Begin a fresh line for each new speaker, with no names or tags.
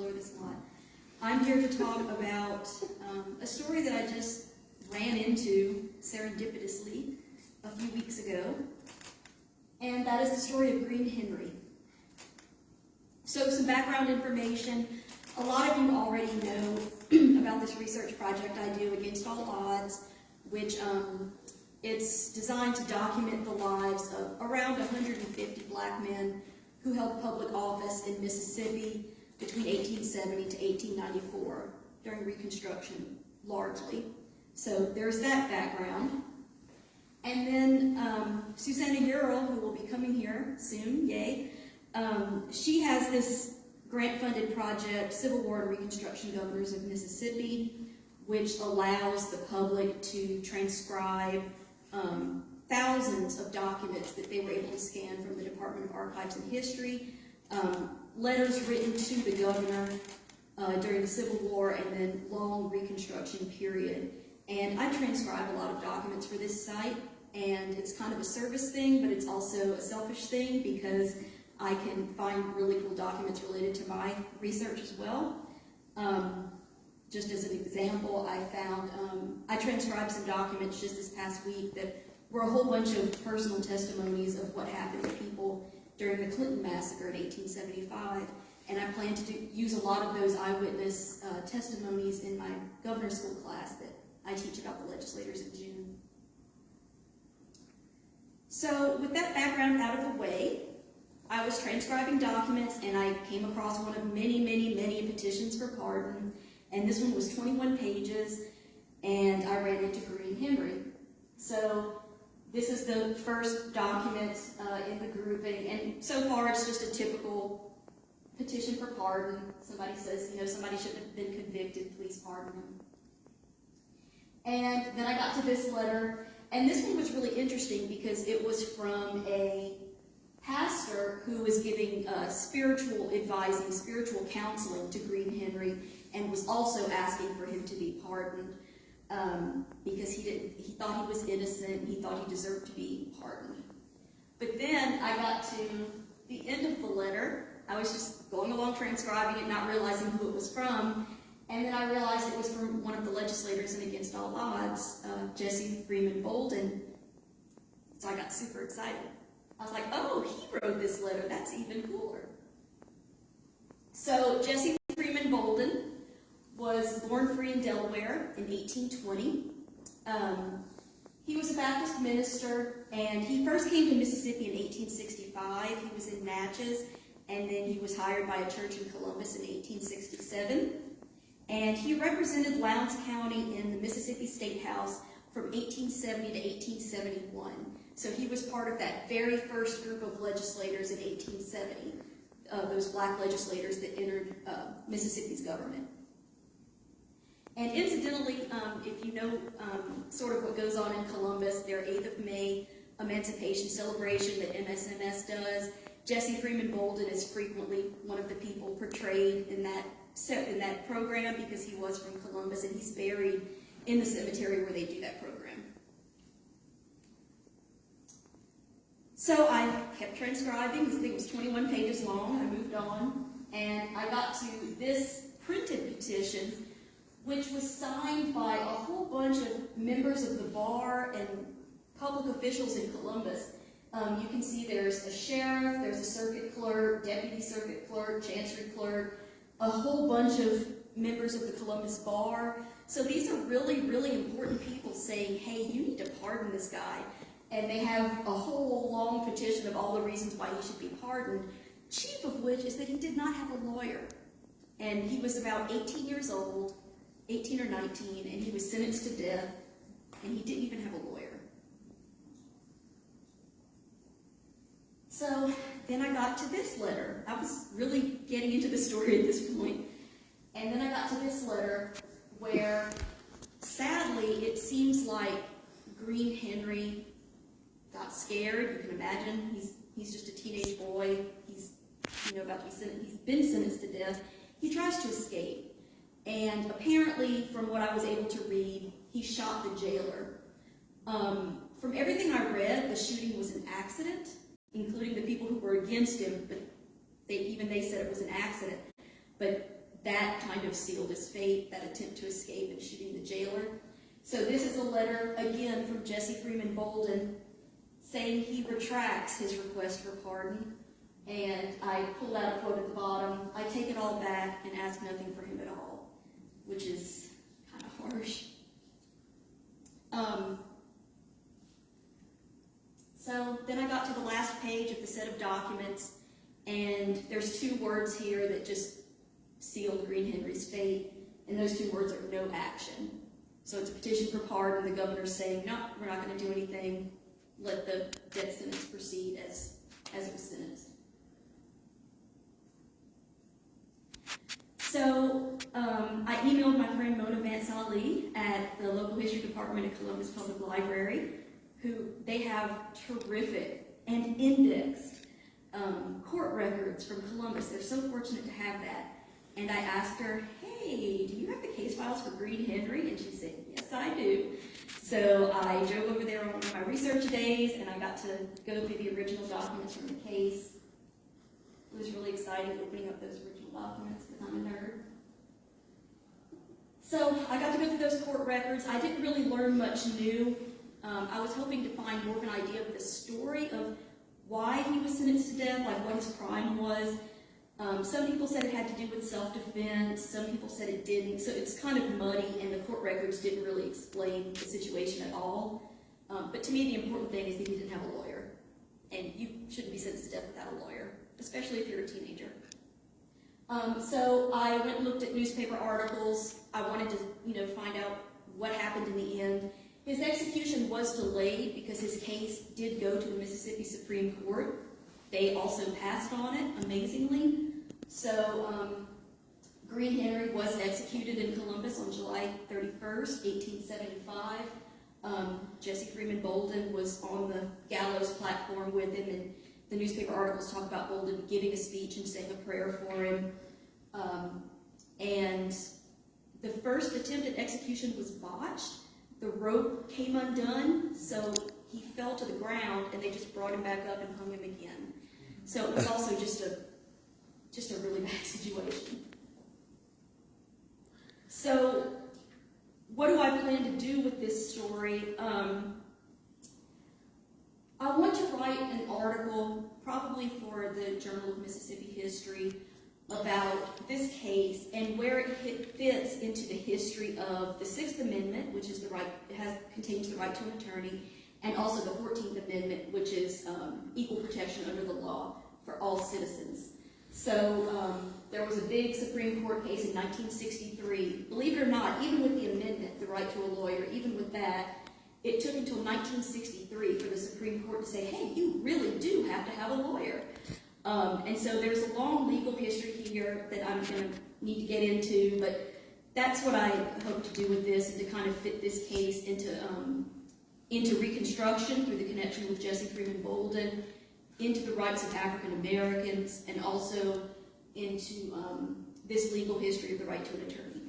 blur this a lot. I'm here to talk about a story that I just ran into serendipitously a few weeks ago, and that is the story of Green Henry. So some background information. A lot of you already know about this research project I do, Against All Odds, which it's designed to document the lives of around 150 black men who held public office in Mississippi between 1870 to 1894 during Reconstruction, largely. So there's that background. And then Susanna Urel, who will be coming here soon, yay, she has this grant-funded project, Civil War and Reconstruction Governors of Mississippi, which allows the public to transcribe thousands of documents that they were able to scan from the Department of Archives and History, letters written to the governor during the Civil War, and then long Reconstruction period. And I transcribe a lot of documents for this site, and it's kind of a service thing, but it's also a selfish thing because I can find really cool documents related to my research as well. Just as an example, I transcribed some documents just this past week that were a whole bunch of personal testimonies of what happened to people during the Clinton massacre in 1875. And I plan to use a lot of those eyewitness testimonies in my governor's school class that I teach about the legislators in June. So with that background out of the way, I was transcribing documents and I came across one of many, many, many petitions for pardon. And this one was 21 pages, and I ran into Green Henry. So this is the first document in the grouping, and so far it's just a typical petition for pardon. Somebody says, somebody shouldn't have been convicted, please pardon him. And then I got to this letter, and this one was really interesting because it was from a pastor who was giving spiritual advising, spiritual counseling to Green Henry, and was also asking for him to be pardoned because he thought he was innocent, he thought he deserved to be pardoned. But then I got to the end of the letter. I was just going along transcribing it, not realizing who it was from, and then I realized it was from one of the legislators in Against All Odds, Jesse Freeman Boulden. So I got super excited. I was like, oh, he wrote this letter, that's even cooler. So Jesse Freeman Boulden was born free in Delaware in 1820. He was a Baptist minister, and he first came to Mississippi in 1865. He was in Natchez, and then he was hired by a church in Columbus in 1867. And he represented Lowndes County in the Mississippi State House from 1870 to 1871. So he was part of that very first group of legislators in 1870, those black legislators that entered Mississippi's government. And incidentally, if you know sort of what goes on in Columbus, their 8th of May Emancipation celebration that MSMS does, Jesse Freeman Boulden is frequently one of the people portrayed in that program because he was from Columbus, and he's buried in the cemetery where they do that program. So I kept transcribing. This thing was 21 pages long. I moved on, and I got to this printed petition, which was signed by a whole bunch of members of the bar and public officials in Columbus. You can see there's a sheriff, there's a circuit clerk, deputy circuit clerk, chancery clerk, a whole bunch of members of the Columbus bar. So these are really, really important people saying, hey, you need to pardon this guy. And they have a whole long petition of all the reasons why he should be pardoned, chief of which is that he did not have a lawyer. And he was about 18 years old, 18 or 19, and he was sentenced to death, and he didn't even have a lawyer. So then I got to this letter. I was really getting into the story at this point. And then I got to this letter where, sadly, it seems like Green Henry got scared. You can imagine he's just a teenage boy. He's about to be sentenced. He's been sentenced to death. He tries to escape, and apparently, from what I was able to read, he shot the jailer. From everything I read, the shooting was an accident, including the people who were against him. But they said it was an accident. But that kind of sealed his fate, that attempt to escape and shooting the jailer. So this is a letter, again, from Jesse Freeman Boulden, saying he retracts his request for pardon. And I pulled out a quote at the bottom: "I take it all back and ask nothing for him at all," which is kind of harsh. So then I got to the last page of the set of documents, and there's two words here that just sealed Green Henry's fate, and those two words are "no action." So it's a petition for pardon. The governor's saying, no, we're not going to do anything. Let the death sentence proceed as it was sentenced. So I emailed my friend Mona Vance Ali at the local history department at Columbus Public Library, who they have terrific and indexed court records from Columbus. They're so fortunate to have that. And I asked her, hey, do you have the case files for Green Henry? And she said, yes, I do. So I drove over there on one of my research days, and I got to go through the original documents from the case. It was really exciting opening up those original documents because I'm a nerd. So I got to go through those court records. I didn't really learn much new. I was hoping to find more of an idea of the story of why he was sentenced to death, like what his crime was. Some people said it had to do with self-defense, some people said it didn't, so it's kind of muddy, and the court records didn't really explain the situation at all. But to me, the important thing is that he didn't have a lawyer, and you shouldn't be sentenced to death without a lawyer, especially if you're a teenager. So I went and looked at newspaper articles. I wanted to, find out what happened in the end. His execution was delayed because his case did go to the Mississippi Supreme Court. They also passed on it, amazingly. So Green Henry was executed in Columbus on July 31st, 1875. Jesse Freeman Boulden was on the gallows platform with him, and the newspaper articles talk about Boulden giving a speech and saying a prayer for him. And the first attempt at execution was botched. The rope came undone, so he fell to the ground, and they just brought him back up and hung him again. So it was also just a really bad situation. So what do I plan to do with this story? I want to write an article, probably for the Journal of Mississippi History, about this case and where it fits into the history of the Sixth Amendment, which is contains the right to an attorney, and also the 14th Amendment, which is equal protection under the law for all citizens. So there was a big Supreme Court case in 1963. Believe it or not, even with the amendment, the right to a lawyer, even with that, it took until 1963 for the Supreme Court to say, hey, you really do have to have a lawyer. And so there's a long legal history here that I'm going to need to get into, but that's what I hope to do with this, and to kind of fit this case into Reconstruction through the connection with Jesse Freeman Boulden, into the rights of African Americans, and also into this legal history of the right to an attorney.